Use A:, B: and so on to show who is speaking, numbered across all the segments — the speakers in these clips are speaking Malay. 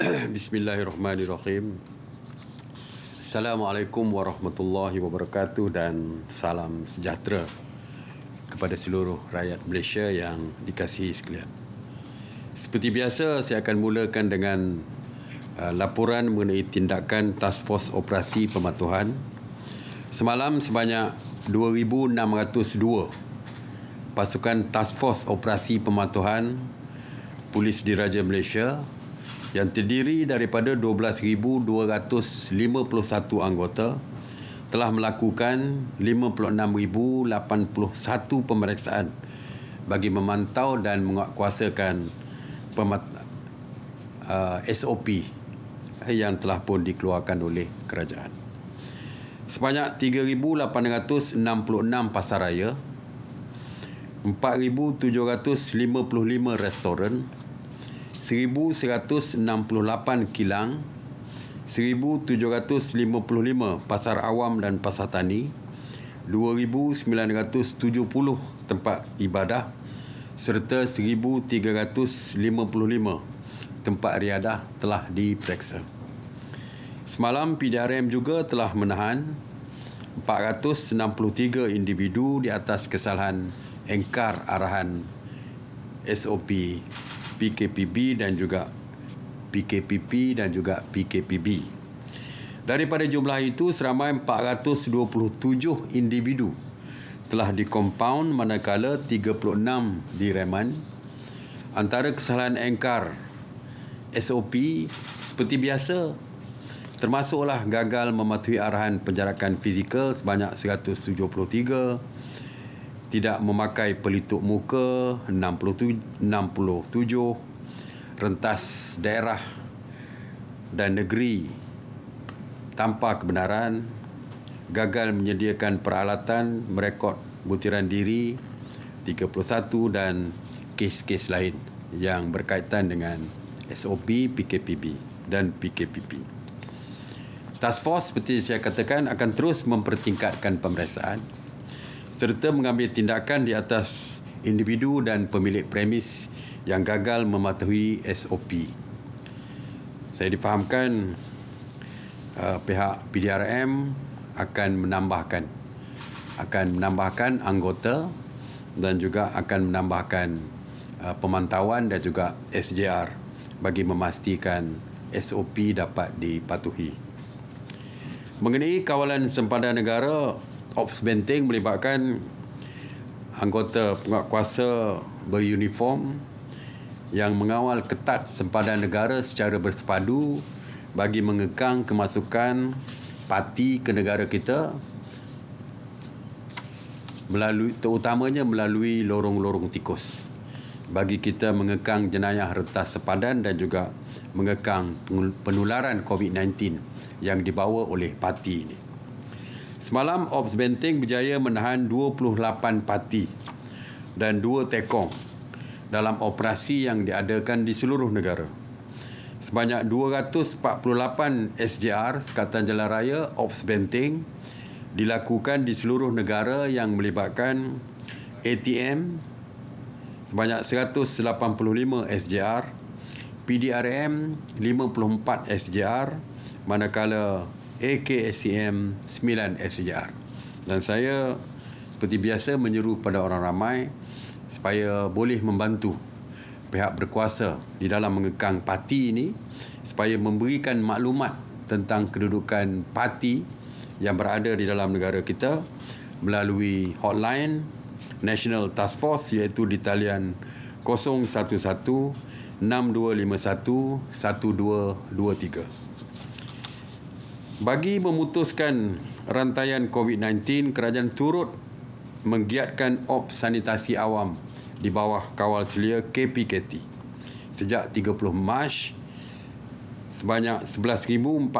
A: Bismillahirrahmanirrahim. Assalamualaikum warahmatullahi wabarakatuh dan salam sejahtera kepada seluruh rakyat Malaysia yang dikasihi sekalian. Seperti biasa, saya akan mulakan dengan laporan mengenai tindakan Task Force Operasi Pematuhan. Semalam sebanyak 2,602 pasukan Task Force Operasi Pematuhan Polis Diraja Malaysia yang terdiri daripada 12,251 anggota telah melakukan 56,081 pemeriksaan bagi memantau dan menguatkuasakan SOP yang telah pun dikeluarkan oleh kerajaan. Sebanyak 3,866 pasaraya, 4,755 restoran, 1,168 kilang, 1,755 pasar awam dan pasar tani, 2,970 tempat ibadah serta 1,355 tempat riadah telah diperiksa. Semalam PDRM juga telah menahan 463 individu di atas kesalahan engkar arahan SOP PKPB dan juga PKPP dan juga PKPB. Daripada jumlah itu, seramai 427 individu telah dikompaun manakala 36 direman. Antara kesalahan engkar SOP seperti biasa termasuklah gagal mematuhi arahan penjarakan fizikal sebanyak 173, tidak memakai pelitup muka 67, rentas daerah dan negeri tanpa kebenaran, gagal menyediakan peralatan merekod butiran diri 31 dan kes-kes lain yang berkaitan dengan SOP, PKPB dan PKPP. Task Force seperti saya katakan akan terus mempertingkatkan pemeriksaan serta mengambil tindakan di atas individu dan pemilik premis yang gagal mematuhi SOP. Saya difahamkan pihak PDRM akan menambahkan anggota dan juga akan menambahkan pemantauan dan juga SJR bagi memastikan SOP dapat dipatuhi. Mengenai kawalan sempadan negara, Ops Benteng melibatkan anggota penguatkuasa beruniform yang mengawal ketat sempadan negara secara bersepadu bagi mengekang kemasukan parti ke negara kita, terutamanya melalui lorong-lorong tikus, bagi kita mengekang jenayah rentas sempadan dan juga mengekang penularan COVID-19 yang dibawa oleh parti ini. Semalam Ops Benteng berjaya menahan 28 parti dan 2 tekong dalam operasi yang diadakan di seluruh negara. Sebanyak 248 SJR Sekatan Jalan Raya Ops Benteng dilakukan di seluruh negara yang melibatkan ATM sebanyak 185 SJR, PDRM 54 SJR, manakala AKSCM 9 SJR. Dan saya seperti biasa menyeru pada orang ramai supaya boleh membantu pihak berkuasa di dalam mengekang parti ini supaya memberikan maklumat tentang kedudukan parti yang berada di dalam negara kita melalui hotline National Task Force iaitu di talian 011 6251 1223. Bagi memutuskan rantaian COVID-19, kerajaan turut menggiatkan ops sanitasi awam di bawah kawal selia KPKT. Sejak 30 Mac, sebanyak 11,476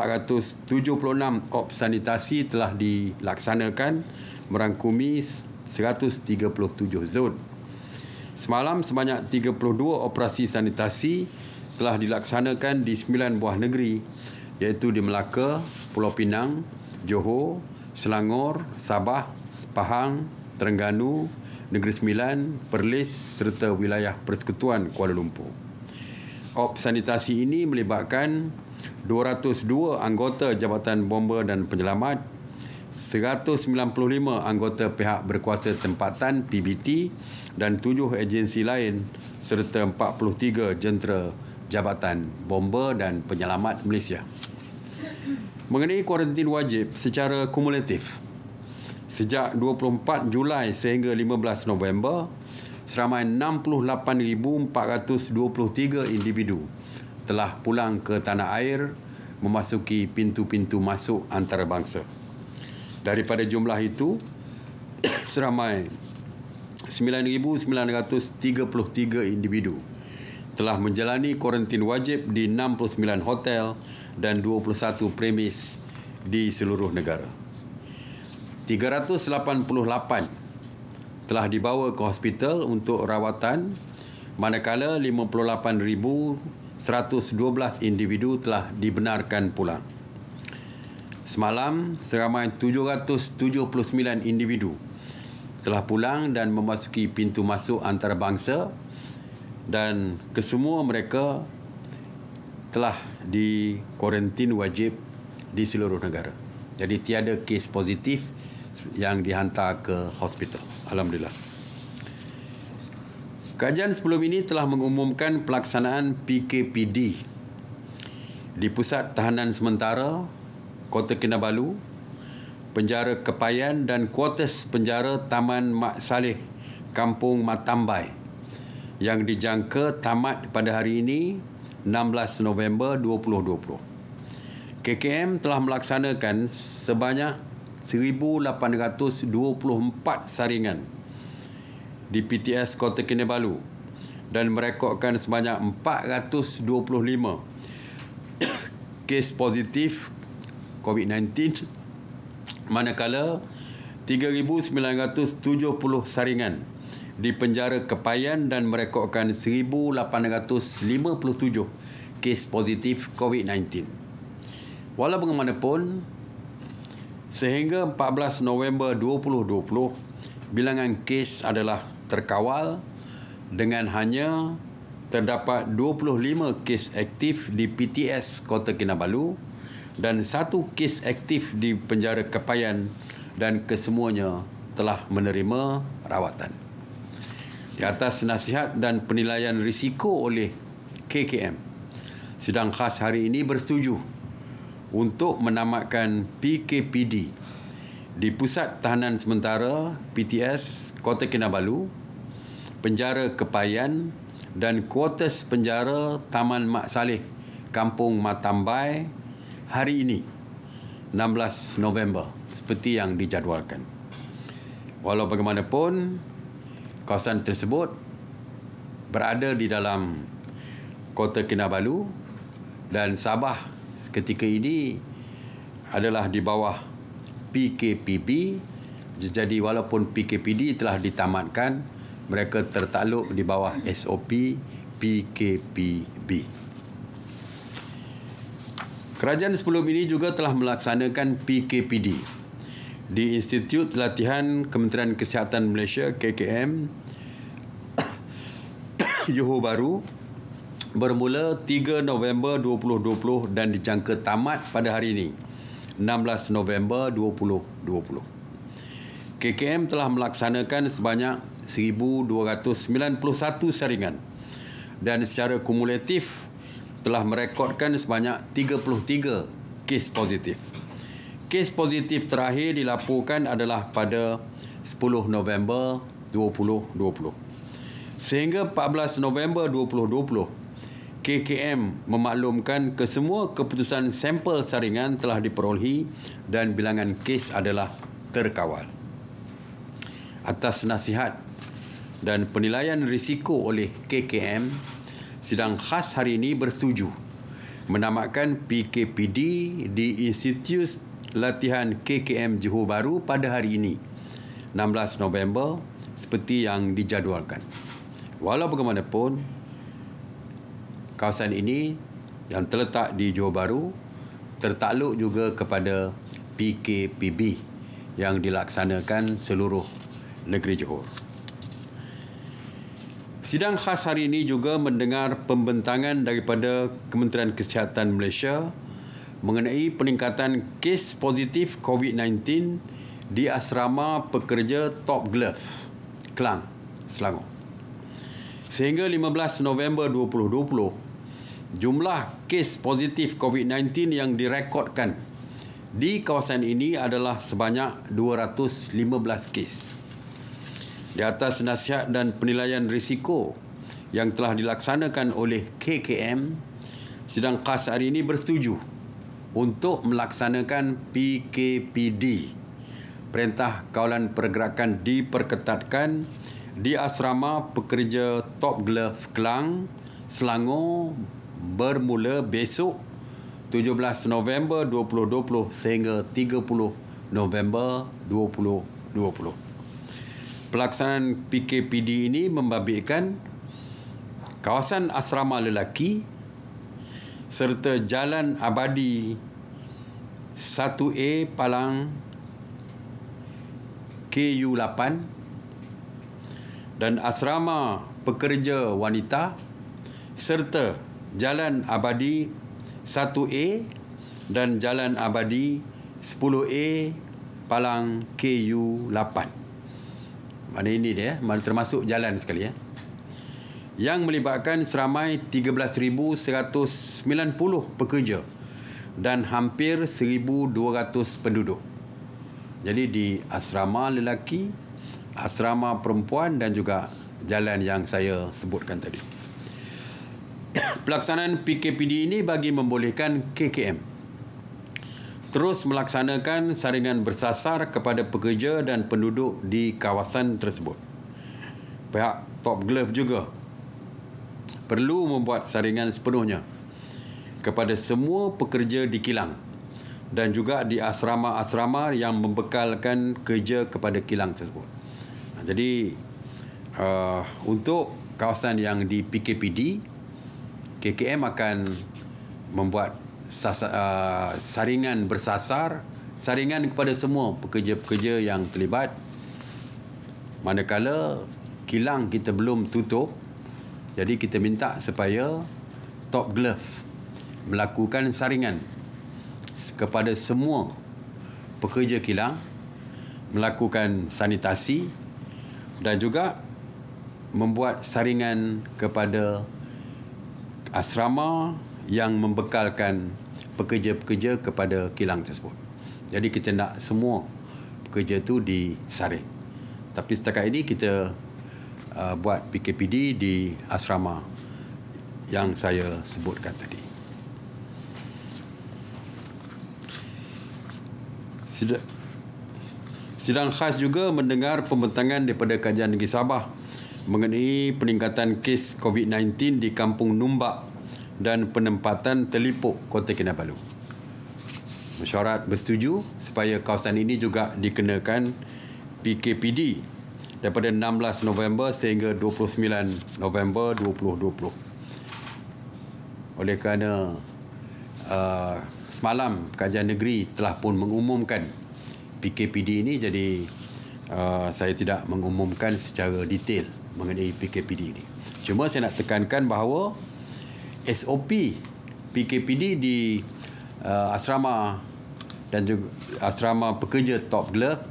A: ops sanitasi telah dilaksanakan merangkumi 137 zon. Semalam sebanyak 32 operasi sanitasi telah dilaksanakan di 9 buah negeri iaitu di Melaka, Pulau Pinang, Johor, Selangor, Sabah, Pahang, Terengganu, Negeri Sembilan, Perlis serta wilayah Persekutuan Kuala Lumpur. Op sanitasi ini melibatkan 202 anggota Jabatan Bomba dan Penyelamat, 195 anggota pihak berkuasa tempatan PBT dan 7 agensi lain serta 43 jentera Jabatan Bomba dan Penyelamat Malaysia. Mengenai kuarantin wajib secara kumulatif, sejak 24 Julai sehingga 15 November, seramai 68,423 individu telah pulang ke tanah air memasuki pintu-pintu masuk antarabangsa. Daripada jumlah itu, seramai 9,933 individu telah menjalani kuarantin wajib di 69 hotel dan 21 premis di seluruh negara. 388 telah dibawa ke hospital untuk rawatan, manakala 58,112 individu telah dibenarkan pulang. Semalam, seramai 779 individu telah pulang dan memasuki pintu masuk antarabangsa dan kesemua mereka telah dikuarantin wajib di seluruh negara. Jadi tiada kes positif yang dihantar ke hospital. Alhamdulillah. Kajian sebelum ini telah mengumumkan pelaksanaan PKPD di Pusat Tahanan Sementara Kota Kinabalu, Penjara Kepayan dan kuartus penjara Taman Mak Saleh Kampung Matambai yang dijangka tamat pada hari ini 16 November 2020. KKM telah melaksanakan sebanyak 1,824 saringan di PTS Kota Kinabalu dan merekodkan sebanyak 425 kes positif COVID-19, manakala 3,970 saringan di Penjara Kepayan dan merekodkan 1,857 kes positif COVID-19. Walau bagaimanapun, sehingga 14 November 2020, bilangan kes adalah terkawal dengan hanya terdapat 25 kes aktif di PTS Kota Kinabalu dan 1 kes aktif di Penjara Kepayan dan kesemuanya telah menerima rawatan. Di atas nasihat dan penilaian risiko oleh KKM, sidang khas hari ini bersetuju untuk menamatkan PKPD di Pusat Tahanan Sementara PTS Kota Kinabalu, Penjara Kepayan dan kuartus penjara Taman Mak Saleh Kampung Matambai hari ini 16 November seperti yang dijadualkan. Walau bagaimanapun, kawasan tersebut berada di dalam Kota Kinabalu dan Sabah ketika ini adalah di bawah PKPB. Jadi walaupun PKPD telah ditamatkan, mereka tertakluk di bawah SOP PKPB. Kerajaan sebelum ini juga telah melaksanakan PKPD di Institut Latihan Kementerian Kesihatan Malaysia KKM Johor Bahru bermula 3 November 2020 dan dijangka tamat pada hari ini 16 November 2020. KKM telah melaksanakan sebanyak 1,291 saringan dan secara kumulatif telah merekodkan sebanyak 33 kes positif. Kes positif terakhir dilaporkan adalah pada 10 November 2020. Sehingga 14 November 2020, KKM memaklumkan kesemua keputusan sampel saringan telah diperolehi dan bilangan kes adalah terkawal. Atas nasihat dan penilaian risiko oleh KKM, sidang khas hari ini bersetuju menamatkan PKPD di Institut Latihan KKM Johor Bahru pada hari ini 16 November seperti yang dijadualkan. Walau bagaimanapun, kawasan ini yang terletak di Johor Bahru tertakluk juga kepada PKPB yang dilaksanakan seluruh negeri Johor. Sidang khas hari ini juga mendengar pembentangan daripada Kementerian Kesihatan Malaysia mengenai peningkatan kes positif COVID-19 di asrama pekerja Top Glove, Klang, Selangor. Sehingga 15 November 2020, jumlah kes positif COVID-19 yang direkodkan di kawasan ini adalah sebanyak 215 kes. Di atas nasihat dan penilaian risiko yang telah dilaksanakan oleh KKM, sidang khas hari ini bersetuju untuk melaksanakan PKPD. Perintah Kawalan Pergerakan diperketatkan di asrama pekerja Top Glove Klang, Selangor bermula besok 17 November 2020 sehingga 30 November 2020. Pelaksanaan PKPD ini membabitkan kawasan asrama lelaki serta Jalan Abadi 1A Palang KU8 dan asrama pekerja wanita serta Jalan Abadi 1A dan Jalan Abadi 10A Palang KU8. Mana ini dia, termasuk jalan sekali ya. Yang melibatkan seramai 13,190 pekerja dan hampir 1,200 penduduk. Jadi di asrama lelaki, asrama perempuan dan juga jalan yang saya sebutkan tadi. Pelaksanaan PKPD ini bagi membolehkan KKM terus melaksanakan saringan bersasar kepada pekerja dan penduduk di kawasan tersebut. Pihak Top Glove juga perlu membuat saringan sepenuhnya kepada semua pekerja di kilang dan juga di asrama-asrama yang membekalkan kerja kepada kilang tersebut. Jadi untuk kawasan yang di PKPD, KKM akan membuat saringan bersasar, saringan kepada semua pekerja-pekerja yang terlibat. Manakala kilang kita belum tutup, jadi kita minta supaya Top Glove melakukan saringan kepada semua pekerja kilang, melakukan sanitasi dan juga membuat saringan kepada asrama yang membekalkan pekerja-pekerja kepada kilang tersebut. Jadi kita nak semua pekerja itu disaring. Tapi setakat ini kita buat PKPD di asrama yang saya sebutkan tadi. Sidang khas juga mendengar pembentangan daripada Kajian Negeri Sabah mengenai peningkatan kes COVID-19 di Kampung Numbak dan penempatan Telipuk, Kota Kinabalu. Mesyuarat bersetuju supaya kawasan ini juga dikenakan PKPD daripada 16 November sehingga 29 November 2020. Oleh kerana semalam Kajian Negeri telah pun mengumumkan PKPD ini, jadi saya tidak mengumumkan secara detail mengenai PKPD ini. Cuma saya nak tekankan bahawa SOP PKPD di asrama dan juga asrama pekerja Top Glove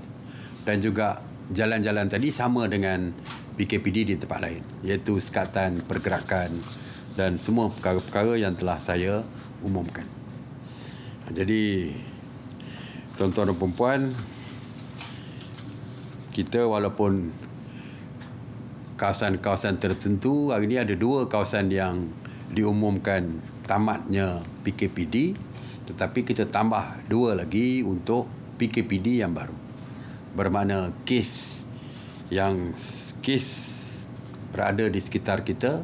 A: dan juga jalan-jalan tadi sama dengan PKPD di tempat lain, iaitu sekatan pergerakan dan semua perkara-perkara yang telah saya umumkan. Jadi tuan-tuan dan puan-puan, kita walaupun kawasan-kawasan tertentu, hari ini ada 2 kawasan yang diumumkan tamatnya PKPD, tetapi kita tambah 2 lagi untuk PKPD yang baru. Bermakna kes berada di sekitar kita,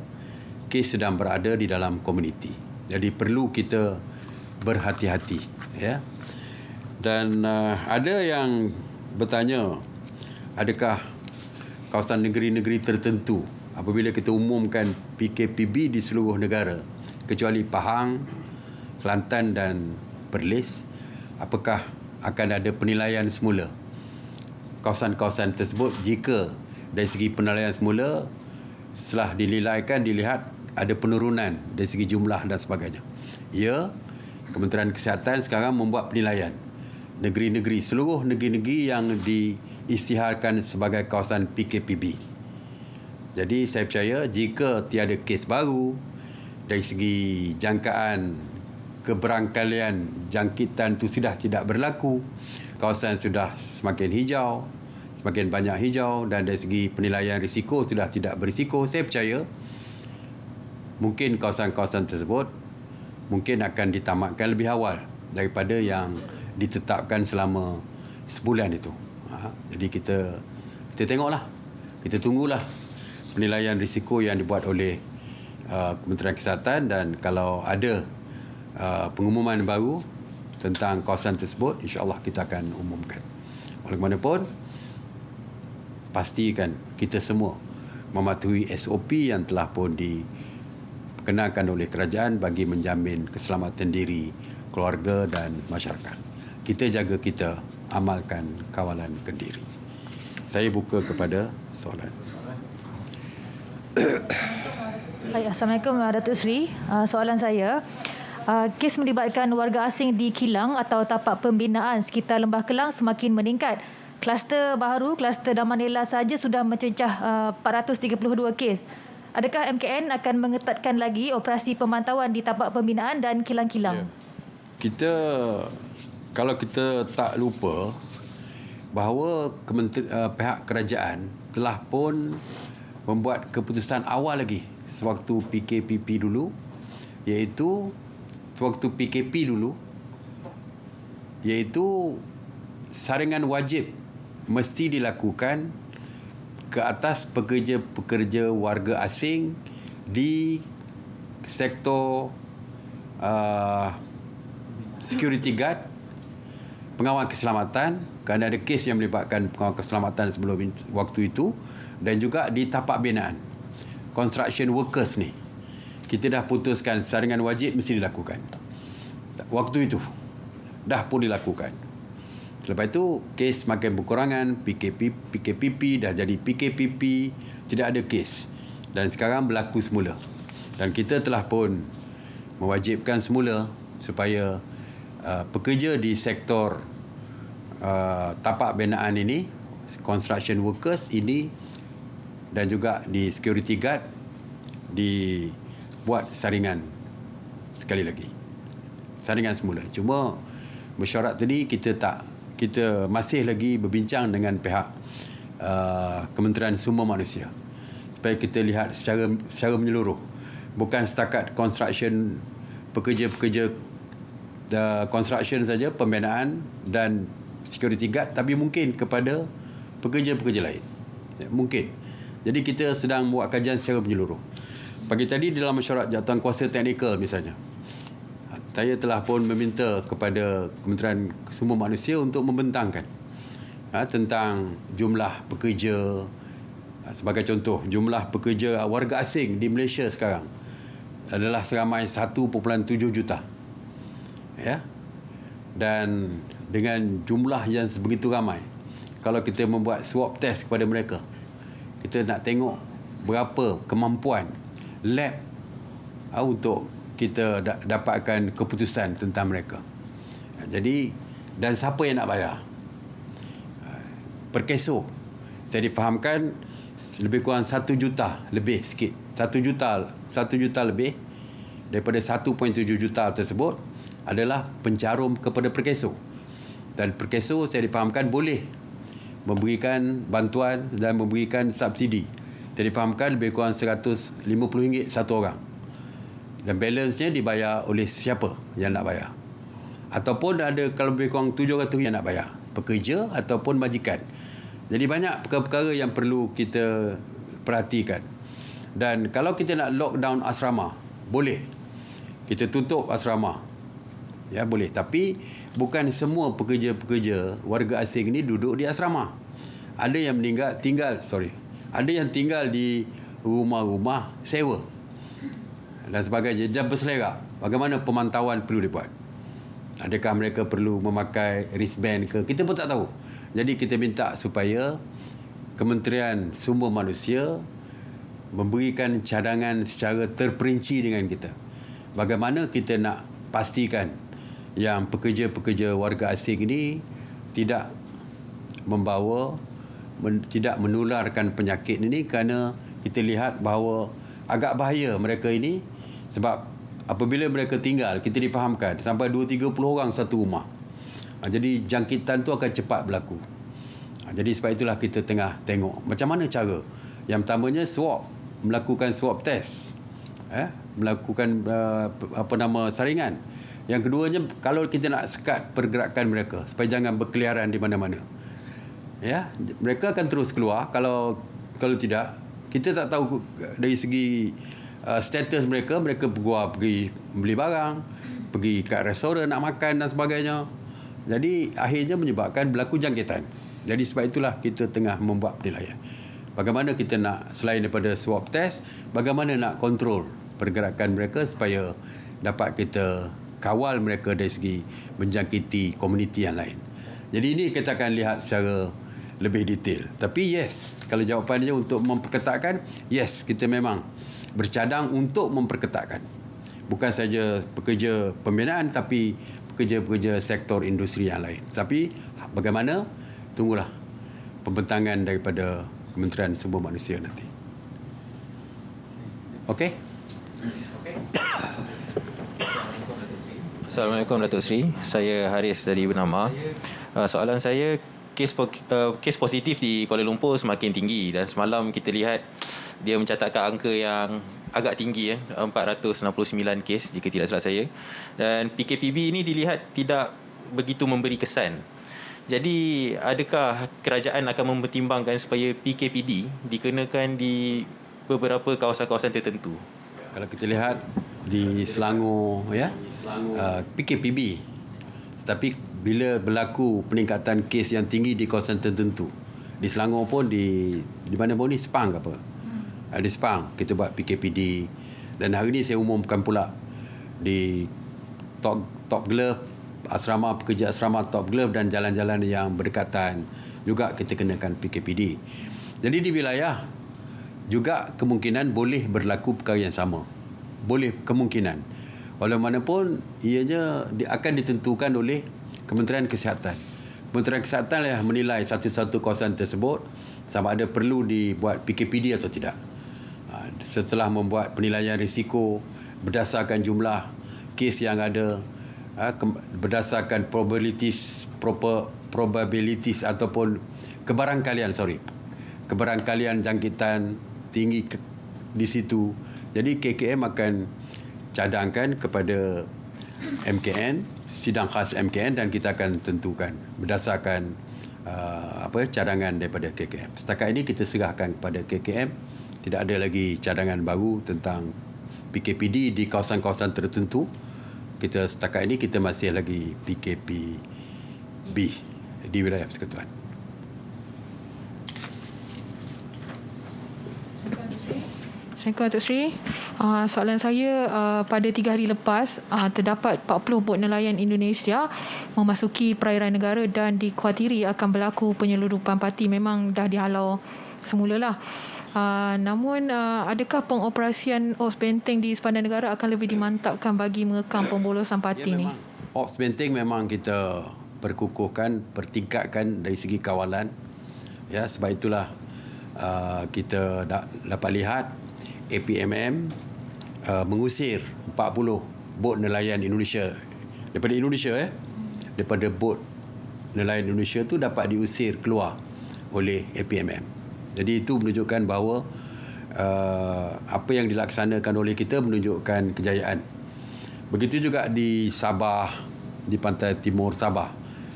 A: kes sedang berada di dalam komuniti. Jadi perlu kita berhati-hati, ya. Dan ada yang bertanya, adakah kawasan negeri-negeri tertentu apabila kita umumkan PKPB di seluruh negara kecuali Pahang, Kelantan dan Perlis, apakah akan ada penilaian semula kawasan-kawasan tersebut? Jika dari segi penilaian semula setelah dililaikan dilihat ada penurunan dari segi jumlah dan sebagainya. Ya, Kementerian Kesihatan sekarang membuat penilaian negeri-negeri, seluruh negeri-negeri yang diisytiharkan sebagai kawasan PKPB. Jadi saya percaya jika tiada kes baru dari segi jangkaan keberangkalian jangkitan itu sudah tidak berlaku, kawasan sudah semakin hijau, semakin banyak hijau, dan dari segi penilaian risiko sudah tidak berisiko, saya percaya mungkin kawasan-kawasan tersebut mungkin akan ditamatkan lebih awal daripada yang ditetapkan selama sebulan itu. Jadi kita tengoklah, kita tunggulah penilaian risiko yang dibuat oleh Kementerian Kesihatan, dan kalau ada pengumuman baru tentang kawasan tersebut, insya-Allah kita akan umumkan. Bagaimanapun, pastikan kita semua mematuhi SOP yang telah pun dikenalkan oleh kerajaan bagi menjamin keselamatan diri, keluarga dan masyarakat. Kita jaga, kita amalkan kawalan Kendiri. Saya buka kepada soalan.
B: Assalamualaikum Datuk Seri. Soalan saya, kes melibatkan warga asing di kilang atau tapak pembinaan sekitar Lembah Kelang semakin meningkat. Kluster baru, kluster Damanela saja sudah mencecah 432 kes. Adakah MKN akan mengetatkan lagi operasi pemantauan di tapak pembinaan dan kilang-kilang?
A: Kalau kita tak lupa bahawa pihak kerajaan telah pun membuat keputusan awal lagi sewaktu PKPP dulu, iaitu saringan wajib mesti dilakukan ke atas pekerja-pekerja warga asing di sektor security guard, pengawal keselamatan, kerana ada kes yang melibatkan pengawal keselamatan sebelum waktu itu, dan juga di tapak binaan. Construction workers ni, kita dah putuskan saringan wajib mesti dilakukan. Waktu itu dah pun dilakukan. Selepas itu kes makin berkurangan, PKPP dah jadi PKPP, tidak ada kes. Dan sekarang berlaku semula. Dan kita telah pun mewajibkan semula supaya pekerja di sektor tapak binaan ini, construction workers ini, dan juga di security guard dibuat saringan sekali lagi. Saringan semula. Cuma mesyuarat tadi kita masih lagi berbincang dengan pihak Kementerian Sumber Manusia supaya kita lihat secara menyeluruh, bukan setakat construction, pekerja-pekerja construction saja, pembinaan dan security guard, tapi mungkin kepada pekerja-pekerja lain. Mungkin. Jadi kita sedang buat kajian secara menyeluruh. Pagi tadi dalam mesyuarat jawatankuasa teknikal misalnya, saya telah pun meminta kepada Kementerian Sumber Manusia untuk membentangkan tentang jumlah pekerja. Sebagai contoh, jumlah pekerja warga asing di Malaysia sekarang adalah seramai 1.7 juta. Ya. Dan dengan jumlah yang sebegitu ramai, kalau kita membuat swab test kepada mereka, kita nak tengok berapa kemampuan lab untuk kita dapatkan keputusan tentang mereka. Jadi, dan siapa yang nak bayar? Per keso, saya difahamkan lebih kurang 1 juta lebih sikit. 1 juta lebih daripada 1.7 juta tersebut adalah pencarum kepada perkeso. Dan perkeso saya difahamkan boleh memberikan bantuan dan memberikan subsidi. Saya difahamkan lebih kurang RM150 satu orang. Dan balance-nya dibayar oleh siapa yang nak bayar. Ataupun ada kalau lebih kurang 700 yang nak bayar. Pekerja ataupun majikan. Jadi banyak perkara-perkara yang perlu kita perhatikan. Dan kalau kita nak lockdown asrama, boleh. Kita tutup asrama. Ya, boleh. Tapi bukan semua pekerja-pekerja warga asing ni duduk di asrama. Ada yang ada yang tinggal di rumah-rumah sewa dan sebagainya, dan berselerak. Bagaimana pemantauan perlu dibuat? Adakah mereka perlu memakai wristband ke? Kita pun tak tahu. Jadi kita minta supaya Kementerian Sumber Manusia memberikan cadangan secara terperinci dengan kita. Bagaimana kita nak pastikan yang pekerja-pekerja warga asing ini tidak tidak menularkan penyakit ini, kerana kita lihat bahawa agak bahaya mereka ini, sebab apabila mereka tinggal, kita difahamkan sampai 2-30 orang satu rumah. Jadi jangkitan tu akan cepat berlaku. Jadi sebab itulah kita tengah tengok macam mana cara. Yang pertamanya melakukan swab test. Melakukan saringan. Yang keduanya, kalau kita nak sekat pergerakan mereka supaya jangan berkeliaran di mana-mana. Ya, mereka akan terus keluar. Kalau tidak, kita tak tahu dari segi status mereka pergi beli barang, pergi kat restoran nak makan dan sebagainya. Jadi akhirnya menyebabkan berlaku jangkitan. Jadi sebab itulah kita tengah membuat penilaian. Bagaimana kita nak, selain daripada swab test, bagaimana nak kontrol pergerakan mereka supaya dapat kita kawal mereka dari segi menjangkiti komuniti yang lain. Jadi ini kita akan lihat secara lebih detail. Tapi yes, kalau jawapannya untuk memperketatkan, yes, kita memang bercadang untuk memperketatkan. Bukan saja pekerja pembinaan, tapi pekerja-pekerja sektor industri yang lain. Tapi bagaimana? Tunggulah pembentangan daripada Kementerian Sumber Manusia nanti. Okey?
C: Assalamualaikum Datuk Seri. Saya Haris dari Bernama. Soalan saya, kes positif di Kuala Lumpur semakin tinggi dan semalam kita lihat dia mencatatkan angka yang agak tinggi, 469 kes jika tidak salah saya. Dan PKPB ini dilihat tidak begitu memberi kesan. Jadi adakah kerajaan akan mempertimbangkan supaya PKPD dikenakan di beberapa kawasan-kawasan tertentu?
A: Kalau kita lihat di Selangor, PKPB, tetapi bila berlaku peningkatan kes yang tinggi di kawasan tertentu, di Selangor pun di mana pun ni, Sepang ke apa, di Sepang kita buat PKPD. Dan hari ni saya umumkan pula di Top Glove, pekerja asrama Top Glove dan jalan-jalan yang berdekatan juga kita kenakan PKPD. Jadi di wilayah juga kemungkinan boleh berlaku perkara yang sama. Boleh, kemungkinan. Walaupun ianya akan ditentukan oleh Kementerian Kesihatan. Kementerian Kesihatan yang menilai satu-satu kawasan tersebut sama ada perlu dibuat PKPD atau tidak. Setelah membuat penilaian risiko berdasarkan jumlah kes yang ada, berdasarkan probabilities ataupun kebarangkalian jangkitan tinggi di situ. Jadi KKM akan cadangkan kepada MKN, sidang khas MKN, dan kita akan tentukan berdasarkan cadangan daripada KKM. Setakat ini kita serahkan kepada KKM. Tidak ada lagi cadangan baru tentang PKPD di kawasan-kawasan tertentu. Setakat ini kita masih lagi PKPB di wilayah Persekutuan.
D: Assalamualaikum Datuk Seri. Soalan saya, pada 3 hari lepas terdapat 40 bot nelayan Indonesia memasuki perairan negara dan dikhawatiri akan berlaku penyeludupan parti. Memang dah dihalau semulalah. Namun adakah pengoperasian Ops Benteng di sepanjang negara akan lebih dimantapkan bagi mengekang pembolosan parti ni?
A: Ops Benteng memang kita perkukuhkan, pertingkatkan dari segi kawalan. Ya, sebab itulah kita dapat lihat APMM mengusir 40 bot nelayan Indonesia daripada bot nelayan Indonesia tu dapat diusir keluar oleh APMM. Jadi itu menunjukkan bahawa apa yang dilaksanakan oleh kita menunjukkan kejayaan. Begitu juga di Sabah, di pantai timur Sabah.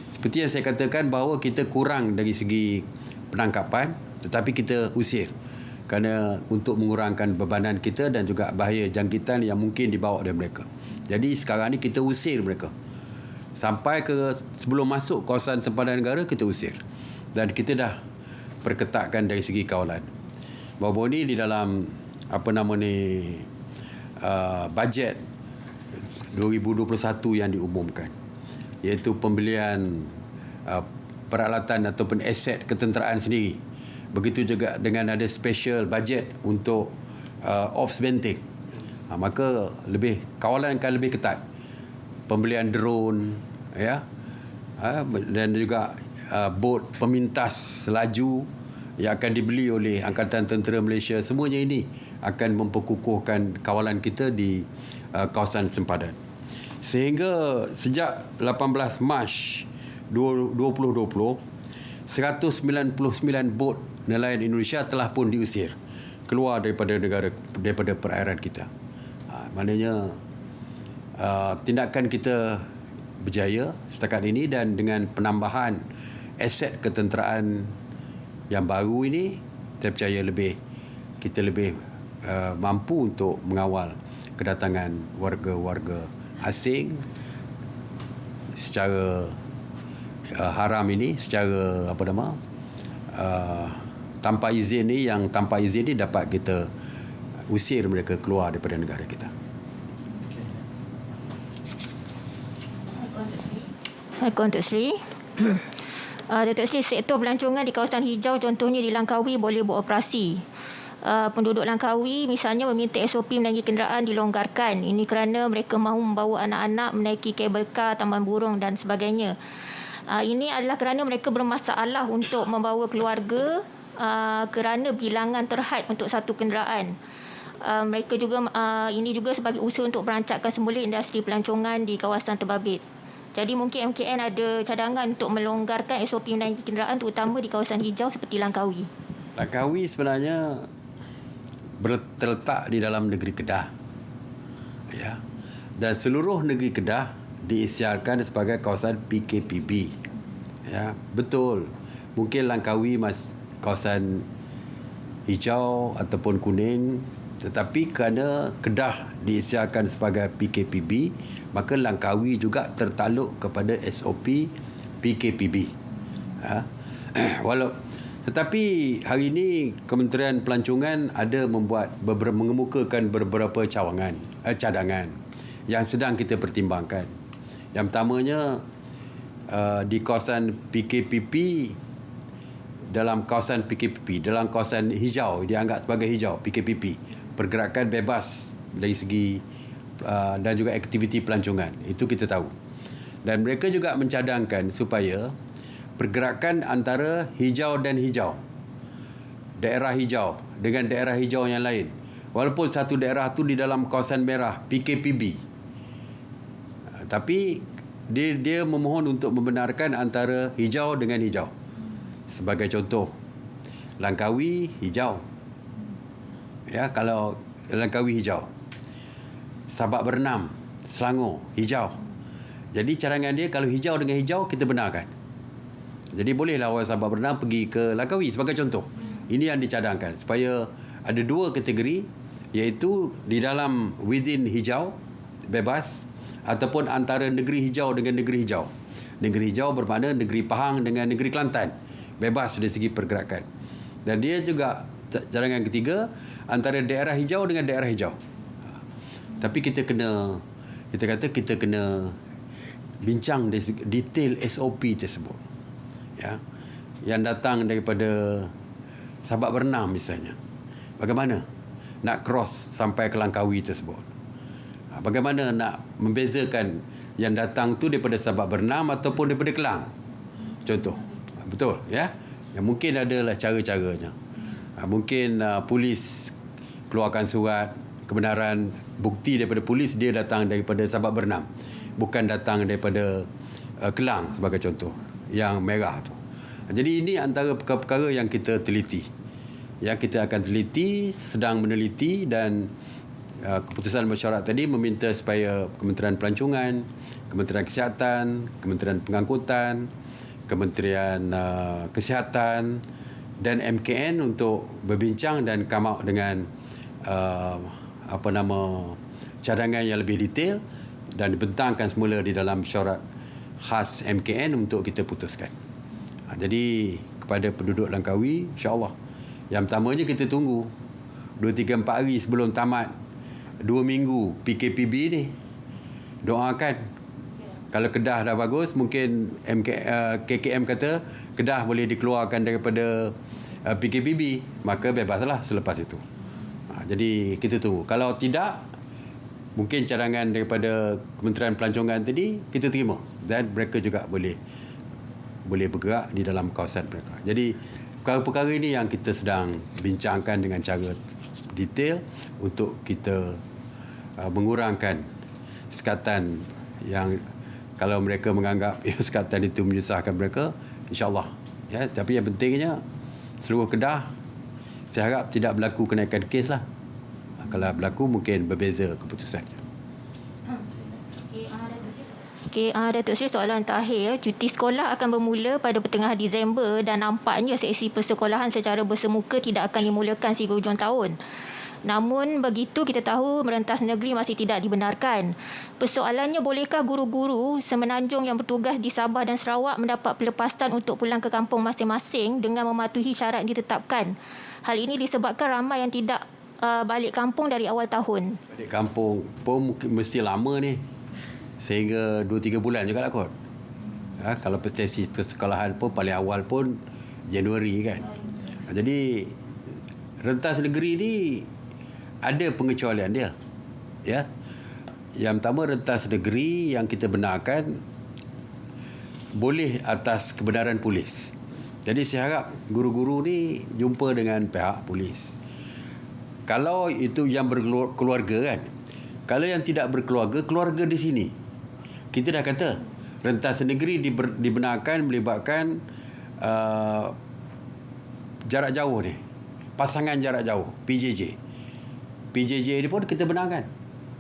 A: Seperti yang saya katakan bahawa kita kurang dari segi penangkapan, tetapi kita usir kerana untuk mengurangkan bebanan kita dan juga bahaya jangkitan yang mungkin dibawa oleh mereka. Jadi sekarang ni kita usir mereka. Sampai ke sebelum masuk kawasan sempadan negara kita usir. Dan kita dah perketatkan dari segi kawalan. Bahawa ini di dalam bajet 2021 yang diumumkan, iaitu pembelian peralatan ataupun aset ketenteraan sendiri. Begitu juga dengan ada special bajet untuk ops benteng. Maka kawalan akan lebih ketat. Pembelian drone, ya, dan juga bot pemintas laju yang akan dibeli oleh Angkatan Tentera Malaysia. Semuanya ini akan memperkukuhkan kawalan kita di kawasan sempadan. Sehingga sejak 18 Mac 2020, 199 bot nelayan Indonesia telah pun diusir keluar daripada perairan kita. Maknanya tindakan kita berjaya setakat ini, dan dengan penambahan aset ketenteraan yang baru ini, saya percaya kita lebih mampu untuk mengawal kedatangan warga-warga asing secara haram ini, secara tanpa izin ni, yang tanpa izin ni dapat kita usir mereka keluar daripada negara kita.
E: Assalamualaikum Datuk Seri. Datuk Seri, sektor pelancongan di kawasan hijau contohnya di Langkawi boleh beroperasi. Penduduk Langkawi misalnya meminta SOP menaiki kenderaan dilonggarkan. Ini kerana mereka mahu membawa anak-anak menaiki kabel kar, taman burung dan sebagainya. Ini adalah kerana mereka bermasalah untuk membawa keluarga kerana bilangan terhad untuk satu kenderaan. Mereka juga ini juga sebagai usaha untuk merancangkan semula industri pelancongan di kawasan terbabit. Jadi mungkin MKN ada cadangan untuk melonggarkan SOP menaiki kenderaan terutama di kawasan hijau seperti Langkawi.
A: Langkawi sebenarnya terletak di dalam negeri Kedah. Ya. Dan seluruh negeri Kedah diisytiharkan sebagai kawasan PKPB. Ya, betul. Mungkin Langkawi kawasan hijau ataupun kuning, tetapi kerana Kedah diisytiharkan sebagai PKPB, maka Langkawi juga tertakluk kepada SOP PKPB. Tetapi hari ini Kementerian Pelancongan ada mengemukakan beberapa cadangan yang sedang kita pertimbangkan. Yang pertamanya, di kawasan PKPP, dalam kawasan hijau, dianggap sebagai hijau PKPP, pergerakan bebas dari segi dan juga aktiviti pelancongan, itu kita tahu. Dan mereka juga mencadangkan supaya pergerakan antara hijau dan hijau, daerah hijau dengan daerah hijau yang lain, walaupun satu daerah tu di dalam kawasan merah PKPB, tapi dia memohon untuk membenarkan antara hijau dengan hijau. Sebagai contoh, Langkawi hijau. Ya, kalau Langkawi hijau. Sabak Bernam, Selangor hijau. Jadi cadangan dia, kalau hijau dengan hijau kita benarkan. Jadi bolehlah orang Sabak Bernam pergi ke Langkawi sebagai contoh. Ini yang dicadangkan supaya ada dua kategori, iaitu di dalam within hijau bebas, ataupun antara negeri hijau dengan negeri hijau. Negeri hijau bermakna negeri Pahang dengan negeri Kelantan, bebas dari segi pergerakan. Dan dia juga cadangan ketiga, antara daerah hijau dengan daerah hijau. Tapi kita kena bincang detail SOP tersebut. Ya. Yang datang daripada Sabak Bernam misalnya, bagaimana nak cross sampai ke Langkawi tersebut? Bagaimana nak membezakan yang datang tu daripada Sabak Bernam ataupun daripada Kelang? Contoh. Betul, ya? Yang mungkin adalah cara-caranya. Mungkin polis keluarkan surat kebenaran, bukti daripada polis dia datang daripada Sabak Bernam, bukan datang daripada Kelang sebagai contoh, yang merah tu. Jadi ini antara perkara-perkara yang kita teliti. Yang kita akan teliti, sedang meneliti, dan keputusan mesyuarat tadi meminta supaya Kementerian Pelancongan, Kementerian Kesihatan, Kementerian Pengangkutan, Kementerian Kesihatan dan MKN untuk berbincang dan come out dengan cadangan yang lebih detail dan dibentangkan semula di dalam mesyuarat khas MKN untuk kita putuskan. Jadi kepada penduduk Langkawi, insya-Allah, yang pertamanya kita tunggu 2-3-4 hari sebelum tamat 2 minggu PKPB ni, doakan. Kalau Kedah dah bagus, mungkin KKM kata Kedah boleh dikeluarkan daripada PKPB, maka bebaslah selepas itu. Jadi kita tunggu. Kalau tidak, mungkin cadangan daripada Kementerian Pelancongan tadi kita terima dan mereka juga boleh bergerak di dalam kawasan mereka. Jadi perkara-perkara ini yang kita sedang bincangkan dengan cara detail untuk kita mengurangkan sekatan yang kalau mereka menganggap sekatan itu menyusahkan mereka, insya-Allah. Ya, tapi yang pentingnya seluruh Kedah saya harap tidak berlaku kenaikan kes lah. Kalau berlaku mungkin berbeza keputusannya.
E: Datuk Seri, soalan terakhir. Cuti sekolah akan bermula pada pertengahan Disember dan nampaknya sesi persekolahan secara bersemuka tidak akan dimulakan sehingga hujung tahun. Namun begitu kita tahu merentas negeri masih tidak dibenarkan. Persoalannya, bolehkah guru-guru Semenanjung yang bertugas di Sabah dan Sarawak mendapat pelepasan untuk pulang ke kampung masing-masing dengan mematuhi syarat yang ditetapkan? Hal ini disebabkan ramai yang tidak balik kampung dari awal tahun.
A: Balik kampung pun mesti lama ni. Sehingga 2-3 bulan juga lah kot. Kalau sesi persekolahan pun paling awal pun Januari kan. Jadi rentas negeri ni ada pengecualian dia. Ya. Yang pertama, rentas negeri yang kita benarkan boleh atas kebenaran polis. Jadi saya harap guru-guru ni jumpa dengan pihak polis. Kalau itu yang berkeluarga kan. Kalau yang tidak berkeluarga, keluarga di sini. Kita dah kata rentas negeri dibenarkan melibatkan jarak jauh ni. Pasangan jarak jauh, PJJ. PJJ ni pun kita benarkan.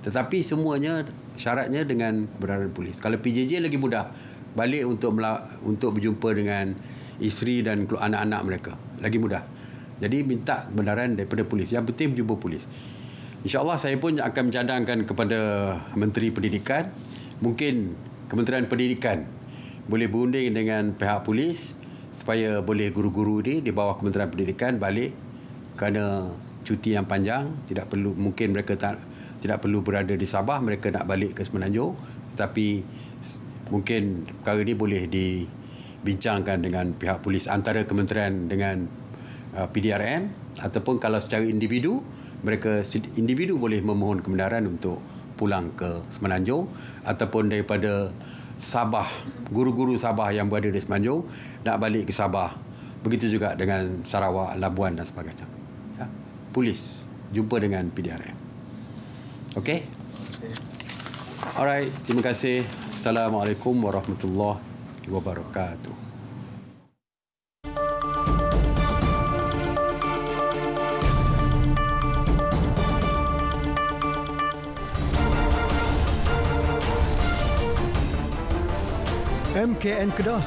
A: Tetapi semuanya syaratnya dengan kebenaran polis. Kalau PJJ lagi mudah balik untuk berjumpa dengan isteri dan anak-anak mereka. Lagi mudah. Jadi minta kebenaran daripada polis. Yang penting berjumpa polis. InsyaAllah saya pun akan mencadangkan kepada Menteri Pendidikan. Mungkin Kementerian Pendidikan boleh berunding dengan pihak polis supaya boleh guru-guru ni di bawah Kementerian Pendidikan balik kerana cuti yang panjang. Tidak perlu, mungkin mereka tidak perlu berada di Sabah, mereka nak balik ke Semenanjung. Tapi mungkin perkara ni boleh dibincangkan dengan pihak polis antara kementerian dengan PDRM, ataupun kalau secara individu, mereka individu boleh memohon kebenaran untuk pulang ke Semenanjung, ataupun daripada Sabah, guru-guru Sabah yang berada di Semenanjung nak balik ke Sabah. Begitu juga dengan Sarawak, Labuan dan sebagainya. Ya. Polis jumpa dengan PDRM. Okey? Alright, terima kasih. Assalamualaikum warahmatullahi wabarakatuh.
F: MKN Kedah